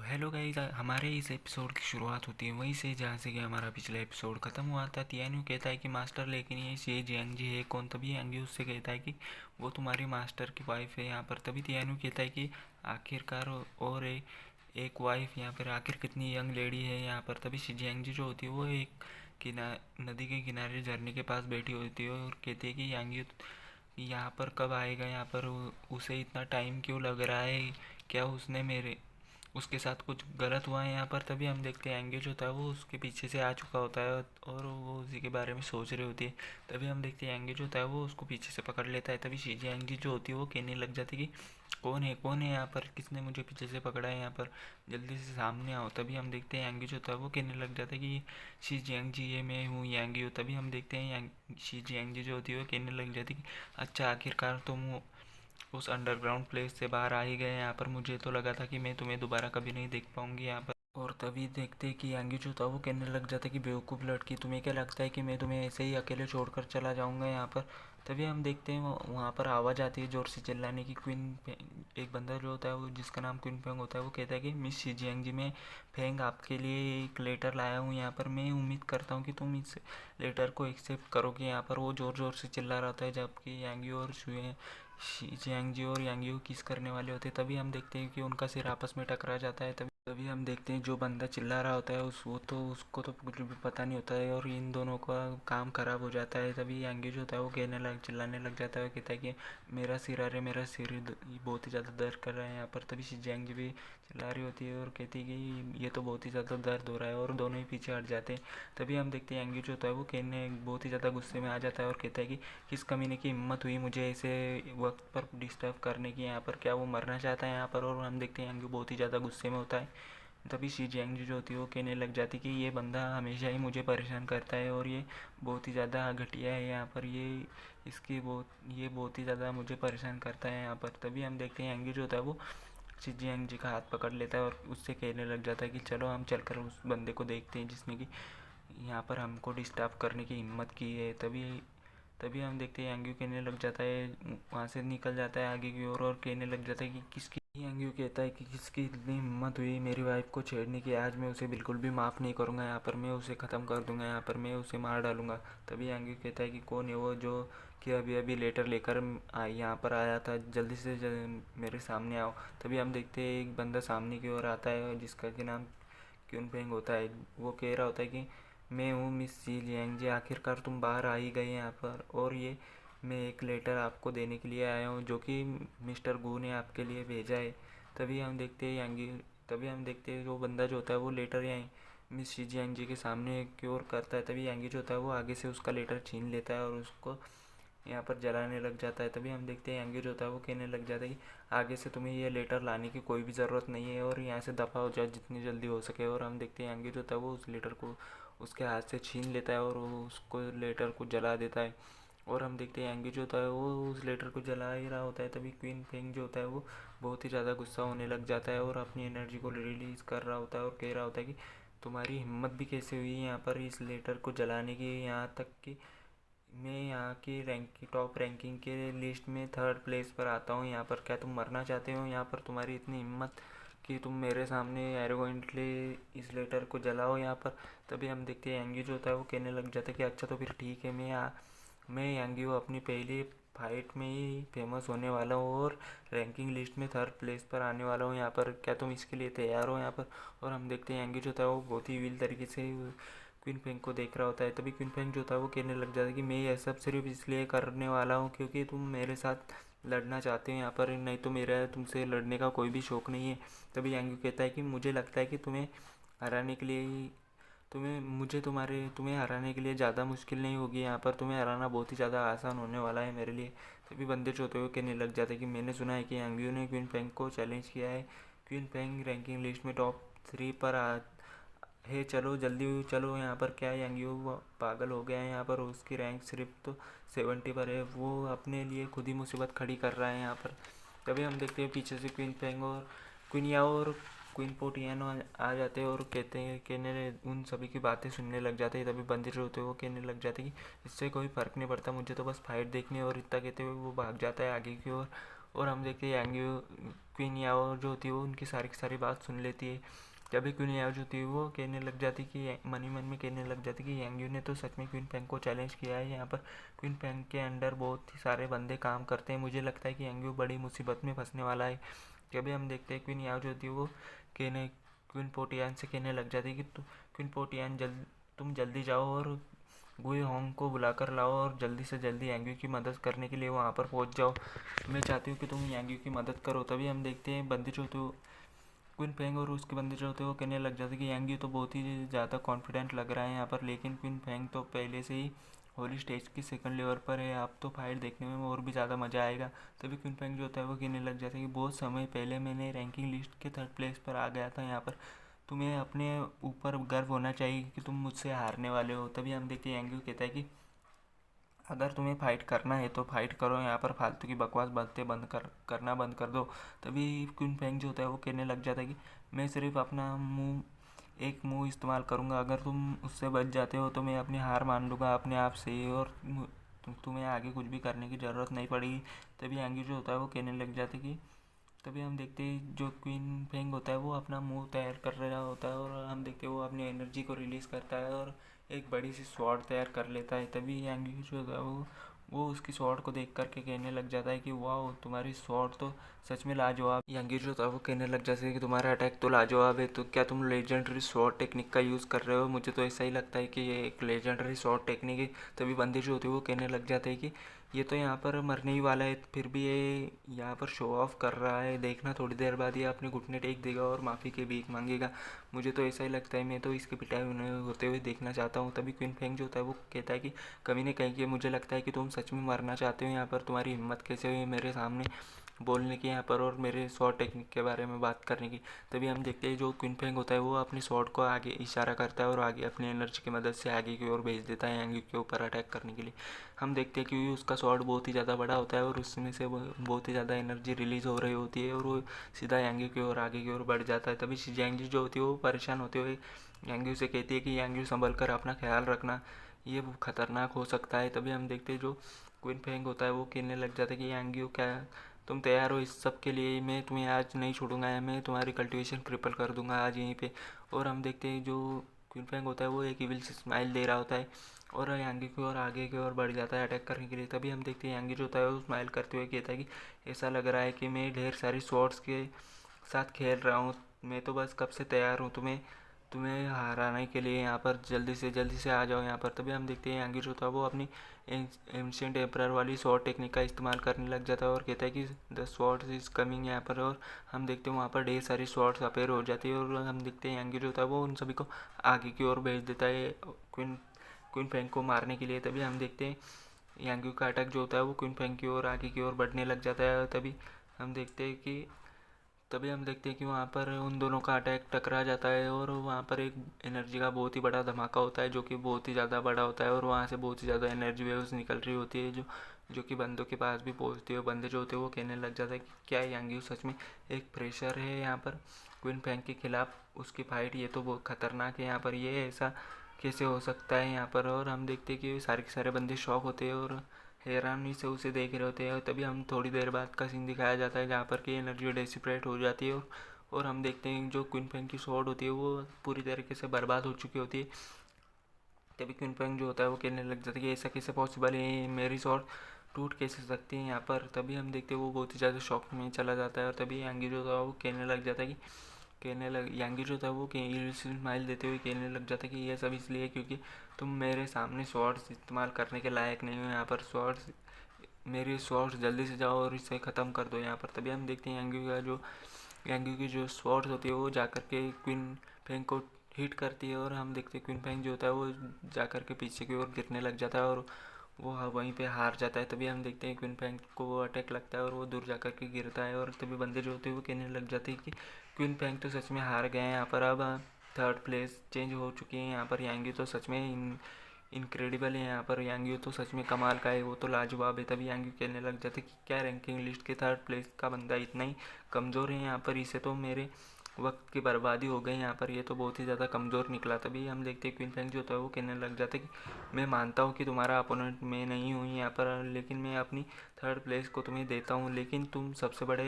Hello guys, हमारे इस episode की शुरुआत होती है वहीं से जहाँ से कि हमारा पिछला एपिसोड ख़त्म हुआ था। तियान्यू कहता है कि मास्टर, लेकिन ये जियांग जी है कौन? तभी यांगी उससे कहता है कि वो तुम्हारी मास्टर की वाइफ है यहाँ पर। तभी तियान्यू कहता है कि आखिरकार और एक वाइफ यहाँ पर आखिर कितनी यंग लेडी है यहाँ पर। तभी जियांग जी जो होती है वो एक नदी के किनारे झरने के पास बैठी होती है और कहती है कि यांगी यहाँ पर कब आएगा, यहाँ पर उसे इतना टाइम क्यों लग रहा है, क्या उसने मेरे उसके साथ कुछ गलत हुआ है यहाँ पर। तभी हम देखते हैं एंगेज होता है वो उसके पीछे से आ चुका होता है और वो उसी के बारे में सोच रही होती है। तभी हम देखते हैं एंगेज होता है वो उसको पीछे से पकड़ लेता है। तभी शीजी एंगी जो होती है वो कहने लग जाती है कि कौन है यहाँ पर, किसने मुझे पीछे से पकड़ा है यहाँ पर, जल्दी से सामने आओ। तभी हम देखते हैं एंगेज होता है वो कहने लग जाता है कि शी जियांग जी ये मैं हूँ यांगी हूँ। तभी हम देखते हैं शी जियांग जी जो होती है वो कहने लग जाती है कि अच्छा, आखिरकार तुम उस अंडरग्राउंड प्लेस से बाहर आ ही गए यहाँ पर। मुझे तो लगा था कि मैं तुम्हें दोबारा कभी नहीं देख पाऊंगी यहाँ पर। और तभी देखते हैं कि यांगी जो था वो कहने लग जाता है कि बेवकूफ़ लड़की, तुम्हें क्या लगता है कि मैं तुम्हें ऐसे ही अकेले छोड़कर चला जाऊंगा यहाँ पर। तभी हम देखते हैं वहाँ पर आवाज़ आती है ज़ोर से चिल्लाने की। एक बंदा जो होता है वो जिसका नाम क्विन फेंग होता है वो कहता है कि मिस शी जी, मैं फेंग आपके लिए एक लेटर लाया हूँ यहाँ पर। मैं उम्मीद करता हूँ कि तुम इस लेटर को एक्सेप्ट करोगे यहाँ पर। वो ज़ोर ज़ोर से चिल्ला रहा होता है जबकि यांगी और जियांग जी और यांगी को किस करने वाले होते हैं। तभी हम देखते हैं कि उनका सिर आपस में टकरा जाता है। तभी तभी हम देखते हैं जो बंदा चिल्ला रहा होता है उसको तो कुछ भी पता नहीं होता है और इन दोनों का काम खराब हो जाता है। तभी यांगी जो होता है वो चिल्लाने लग जाता है, कहता है कि मेरा सिर, अरे मेरा सिर बहुत ही ज़्यादा दर्द कर रहा है यहाँ पर। तभी जियांग जी भी चिल्ला रही होती है और कहती है कि ये तो बहुत ही ज़्यादा दर्द हो रहा है और दोनों ही पीछे हट जाते हैं। तभी हम देखते हैं यांगी जो होता है वो कहने बहुत ही ज़्यादा गुस्से में आ जाता है और कहता है कि किस कमीने की हिम्मत हुई मुझे ऐसे वक्त पर डिस्टर्ब करने की यहाँ पर, क्या वो मरना चाहता है यहाँ पर। और हम देखते हैं यांगी बहुत ही ज़्यादा गुस्से में होता है। तभी शी जियांग जो होती है वो कहने लग जाती कि ये बंदा हमेशा ही मुझे परेशान करता है और ये बहुत ही ज़्यादा घटिया है यहाँ पर। ये बहुत ही ज़्यादा मुझे परेशान करता है यहाँ पर। तभी हम देखते हैं यांगी जो होता है वो शी जियांग जी का हाथ पकड़ लेता है और उससे कहने लग जाता है कि चलो हम चलकर उस बंदे को देखते हैं जिसने कि यहाँ पर हमको डिस्टर्ब करने की हिम्मत की है। तभी तभी हम देखते हैं यांग्यू कहने लग जाता है, वहाँ से निकल जाता है आगे की ओर और कहने लग जाता है कि किसकी, यांग्यू कहता है कि किसकी इतनी हिम्मत हुई मेरी वाइफ को छेड़ने की, आज मैं उसे बिल्कुल भी माफ़ नहीं करूँगा यहाँ पर, मैं उसे ख़त्म कर दूँगा यहाँ पर, मैं उसे मार डालूँगा। तभी यांग्यू कहता है कि कौन है वो जो कि अभी अभी लेटर लेकर यहाँ पर आया था, जल्दी से मेरे सामने आओ। तभी हम देखते हैं एक बंदा सामने की ओर आता है जिसका कि नाम क्यून फेंग होता है। वो कह रहा होता है कि मैं हूँ मिस सी लियांग जी, आखिरकार तुम बाहर आ ही गए यहाँ पर और ये मैं एक लेटर आपको देने के लिए आया हूँ जो कि मिस्टर गू ने आपके लिए भेजा है। तभी हम देखते हैं तभी हम देखते हैं वो बंदा जो होता है वो लेटर यहाँ मिस शी जियांग जी के सामने की ओर करता है। तभी यांगी जो होता है वो आगे से उसका लेटर छीन लेता है और उसको यहाँ पर जलाने लग जाता है। तभी हम देखते हैं यांगी जो होता है वो कहने लग जाता है कि आगे से तुम्हें ये लेटर लाने की कोई भी ज़रूरत नहीं है और यहाँ से दफ़ा हो जाओ जितनी जल्दी हो सके। और हम देखते हैं यांगी जो होता है वो उस लेटर को उसके हाथ से छीन लेता है और वो उसको लेटर को जला देता है। और हम देखते हैं यांगी जो होता है वो उस लेटर को जला ही रहा होता है। तभी क्वीन फेंग जो होता है वो बहुत ही ज़्यादा गुस्सा होने लग जाता है और अपनी एनर्जी को रिलीज़ कर रहा होता है और कह रहा होता है कि तुम्हारी हिम्मत भी कैसे हुई यहाँ पर इस लेटर को जलाने की, यहाँ तक कि मैं यहाँ की टॉप रैंकिंग के लिस्ट में थर्ड प्लेस पर आता हूँ यहाँ पर, क्या तुम मरना चाहते हो यहाँ पर? तुम्हारी इतनी हिम्मत कि तुम मेरे सामने एरोगेंटली इस लेटर को जलाओ यहाँ पर। तभी हम देखते हैं यांगी जो होता है वो कहने लग जाता है कि अच्छा तो फिर ठीक है, मैं यांगी हूँ, अपनी पहली फाइट में ही फेमस होने वाला हूँ और रैंकिंग लिस्ट में थर्ड प्लेस पर आने वाला हूँ यहाँ पर, क्या तुम इसके लिए तैयार हो यहाँ पर? और हम देखते हैं यांगी जो होता है वो बहुत ही विल तरीके से क्वीन फेंग को देख रहा होता है। तभी क्वीन फेंग जो था वो कहने लग जाता है कि मैं यह सब सिर्फ इसलिए करने वाला हूँ क्योंकि तुम मेरे साथ लड़ना चाहते हो यहाँ पर, नहीं तो मेरा तुमसे लड़ने का कोई भी शौक़ नहीं है। तभी यांगी कहता है कि मुझे लगता है कि हराने के लिए ही तुम्हें हराने के लिए ज़्यादा मुश्किल नहीं होगी यहाँ पर, तुम्हें हराना बहुत ही ज़्यादा आसान होने वाला है मेरे लिए। तभी बंदे जो होते हुए कहने लग जाते हैं कि मैंने सुना है कि यांगी ने क्वीन फेंग को चैलेंज किया है, क्वीन फेंग रैंकिंग लिस्ट में टॉप 3 पर है, चलो जल्दी चलो यहाँ पर। क्या यांगियो पागल हो गया है यहाँ पर, उसकी रैंक सिर्फ तो 70 पर है, वो अपने लिए खुद ही मुसीबत खड़ी कर रहा है यहाँ पर। तभी हम देखते हैं पीछे से क्वीन फेंग और क्वीन याओ और क्वीन पोटियानो आ जाते हैं और कहने उन सभी की बातें सुनने लग जाते हैं। तभी बंदर जो होते हैं वो कहने लग जाते हैं कि इससे कोई फ़र्क नहीं पड़ता, मुझे तो बस फाइट देखनी है। और इतना कहते हुए वो भाग जाता है आगे की ओर और हम देखते हैं यांग्यू क्वीन याओ जो होती है वो उनकी सारी की सारी बात सुन लेती है। तभी क्वीन याओ जो थी वो कहने लग जाती कि मन ही मन में कहने लग जाती कि यांग्यू ने तो सच में क्वीन पेंग को चैलेंज किया है। यहाँ पर क्वीन पेंग के अंडर बहुत ही सारे बंदे काम करते हैं, मुझे लगता है कि यांग्यू बड़ी मुसीबत में फंसने वाला है। तभी हम देखते हैं क्वीन याओ जो थी वो कहने क्वीन पोटियान से कहने लग जाती है कि क्वीन पोटियान तुम जल्दी जाओ और गुई होंग को बुलाकर लाओ और जल्दी से जल्दी यांग्यू की मदद करने के लिए वहाँ पर पहुँच जाओ। मैं चाहती हूँ कि तुम यांग्यू की मदद करो। तभी हम देखते हैं बंदी जो होती है क्वीन फेंग और उसके बंदे जो होते हैं वो कहने लग जाते हैं कि यांग्यू तो बहुत ही ज़्यादा कॉन्फिडेंट लग रहा है यहाँ पर, लेकिन क्वीन फेंग तो पहले से ही होली स्टेज की सेकंड लेवल पर है, आप तो फाइट देखने में और भी ज़्यादा मज़ा आएगा। तभी क्वीन फेंग जो होता है वो कहने लग जाता है कि बहुत समय पहले मैंने रैंकिंग लिस्ट के 3rd प्लेस पर आ गया था यहाँ पर, तुम्हें अपने ऊपर गर्व होना चाहिए कि तुम मुझसे हारने वाले हो। तभी हम देखते हैं यांग्यू कहता है कि अगर तुम्हें फ़ाइट करना है तो फाइट करो, यहाँ पर फालतू की बकवास बातें करना बंद कर दो। तभी क्वीन फेंग जो होता है वो कहने लग जाता है कि मैं सिर्फ अपना एक मुंह इस्तेमाल करूँगा, अगर तुम उससे बच जाते हो तो मैं अपनी हार मान लूँगा अपने आप से ही और तुम्हें आगे कुछ भी करने की ज़रूरत नहीं पड़ेगी। तभी यांग्यू जो होता है वो कहने लग जाते हैं कि तभी हम देखते हैं जो क्वीन फेंग होता है वो अपना मुंह तैयार कर रहा होता है और हम देखते हैं वो अपनी एनर्जी को रिलीज़ करता है और एक बड़ी सी स्वॉर्ड तैयार कर लेता है। तभी यांग्यू जो होता है वो उसकी स्वॉर्ड को देख करके कहने लग जाता है कि वाह तुम्हारी स्वॉर्ड तो सच में लाजवाब। यांग्यू जो होता है वो कहने लग जाता है कि तुम्हारा अटैक तो लाजवाब है, तो क्या तुम लेजेंडरी स्वॉर्ड टेक्निक का यूज़ कर रहे हो? मुझे तो ऐसा ही लगता है कि ये एक लेजेंडरी स्वॉर्ड टेक्निक है। तभी बंदी जो होती है वो कहने लग जाते हैं कि ये तो यहाँ पर मरने ही वाला है, फिर भी ये यहाँ पर शो ऑफ कर रहा है, देखना थोड़ी देर बाद ये अपने घुटने टेक देगा और माफ़ी की भीख मांगेगा। मुझे तो ऐसा ही लगता है, मैं तो इसकी पिटाई होते हुए देखना चाहता हूँ। तभी क्वीन फेंग जो होता है वो कहता है कि कभी न कहीं कि मुझे लगता है कि तुम सच में मरना चाहते हो, यहाँ पर तुम्हारी हिम्मत कैसे हुई मेरे सामने बोलने की यहाँ पर और मेरे स्वॉर्ड टेक्निक के बारे में बात करने की। तभी हम देखते हैं जो क्वीन फेंग होता है वो अपनी स्वॉर्ड को आगे इशारा करता है और आगे अपनी एनर्जी की मदद से आगे की ओर भेज देता है यांग्यू के ऊपर अटैक करने के लिए। हम देखते हैं कि उसका स्वॉर्ड बहुत ही ज़्यादा बड़ा होता है और उसमें से बहुत ही ज़्यादा एनर्जी रिलीज़ हो रही होती है और वो सीधा यांग्यू की ओर आगे की ओर बढ़ जाता है। तभी यांग्यू जो होती है वो परेशान होते हुए यांग्यू से कहती है कि यांग्यू संभल कर अपना ख्याल रखना, ये खतरनाक हो सकता है। तभी हम देखते हैं जो क्वीन फेंग होता है वो कहने लग जाता है कि यांग्यू क्या तुम तैयार हो इस सब के लिए? मैं तुम्हें आज नहीं छोड़ूंगा, मैं तुम्हारी कल्टीवेशन ट्रिपल कर दूंगा आज यहीं पे। और हम देखते हैं जो क्वीन फेंग होता है वो एक इविल से स्माइल दे रहा होता है और यांगी की ओर आगे की ओर बढ़ जाता है अटैक करने के लिए। तभी हम देखते हैं यांगी जो होता है वो स्माइल करते हुए कहता है कि ऐसा लग रहा है कि मैं ढेर सारी स्वॉर्ड्स के साथ खेल रहा हूँ, मैं तो बस कब से तैयार हूँ तुम्हें तुम्हें हराने के लिए, यहाँ पर जल्दी से आ जाओ यहाँ पर। तभी हम देखते हैं यांगी जो था वो अपनी एंशिएंट एम्परर वाली स्वॉर्ड टेक्निक का इस्तेमाल करने लग जाता है और कहता है कि द स्वॉर्ड्स इज़ कमिंग यहाँ पर। और हम देखते हैं वहाँ पर ढेर सारी स्वॉर्ड्स अपेयर हो जाती है और हम देखते हैं यांगी जो था वो उन सभी को आगे की ओर भेज देता है क्वीन फेंग को मारने के लिए। तभी हम देखते हैं यांगी का अटैक जो होता है वो क्वीन फेंग की ओर आगे की ओर बढ़ने लग जाता है। तभी हम देखते हैं कि वहाँ पर उन दोनों का अटैक टकरा जाता है और वहाँ पर एक एनर्जी का बहुत ही बड़ा धमाका होता है जो कि बहुत ही ज़्यादा बड़ा होता है और वहाँ से बहुत ही ज़्यादा एनर्जी वेव्स निकल रही होती है जो कि बंदों के पास भी पहुँचती है। बंदे जो होते हैं वो कहने लग जाता है कि क्या यांगी सच में एक प्रेशर है यहाँ पर क्वीन फेंग के खिलाफ उसकी फाइट, ये तो बहुत खतरनाक है यहाँ पर, ये ऐसा कैसे हो सकता है यहाँ पर। और हम देखते हैं कि सारे के सारे बंदे शॉक होते हैं और हैरानी से उसे देख रहे होते हैं। और तभी हम थोड़ी देर बाद का सीन दिखाया जाता है जहाँ पर कि एनर्जी डेसिपरेट हो जाती है और हम देखते हैं जो क्वीन फेंग की स्वॉर्ड होती है वो पूरी तरीके से बर्बाद हो चुकी होती है। तभी क्वीन फेंग जो होता है वो कहने लग जाता है कि ऐसा कैसे पॉसिबल है, मेरी स्वॉर्ड टूट कैसे सकती है यहाँ पर। तभी हम देखते हैं वो बहुत ही ज़्यादा शॉक में चला जाता है और तभी यांगी जो था वो कहने लग जाता है कि यांगी जो था वो स्माइल देते हुए कहने लग जाता है कि ये सब इसलिए क्योंकि तुम मेरे सामने स्वॉर्ड्स इस्तेमाल करने के लायक नहीं हो यहाँ पर, मेरी स्वॉर्ड्स जल्दी से जाओ और इसे ख़त्म कर दो यहाँ पर। तभी हम देखते हैं यांगी की जो स्वॉर्ड्स होती है वो जाकर के क्वीन फेंग को हिट करती है और हम देखते हैं क्वीन फेंग जो होता है वो जाकर के पीछे की ओर गिरने लग जाता है और वो वहीं पे हार जाता है। तभी हम देखते हैं क्वीन फेंग को वो अटैक लगता है और वो दूर जाकर के गिरता है और तभी बंदे जो होते हैं वो कहने लग जाते हैं कि क्वीन फेंग तो सच में हार गए हैं यहाँ पर, अब 3rd प्लेस चेंज हो चुकी है यहाँ पर। यांगी तो सच में इनक्रेडिबल है यहाँ पर, यांगी तो सच में कमाल का है, वो तो लाजवाब है। तभी यांगी कहने लग जाते कि क्या रैंकिंग लिस्ट के 3rd प्लेस का बंदा इतना ही कमज़ोर है यहाँ पर, इसे तो मेरे वक्त की बर्बादी हो गई यहाँ पर। ये तो बहुत ही ज़्यादा कमज़ोर निकला। तभी हम देखते हैं क्वीन फैंग जो होता है वो कहने लग जाता है कि मैं मानता हूँ कि तुम्हारा अपोनेंट मैं नहीं हूँ यहाँ पर, लेकिन मैं अपनी थर्ड प्लेस को तुम्हें देता हूँ, लेकिन तुम सबसे बड़े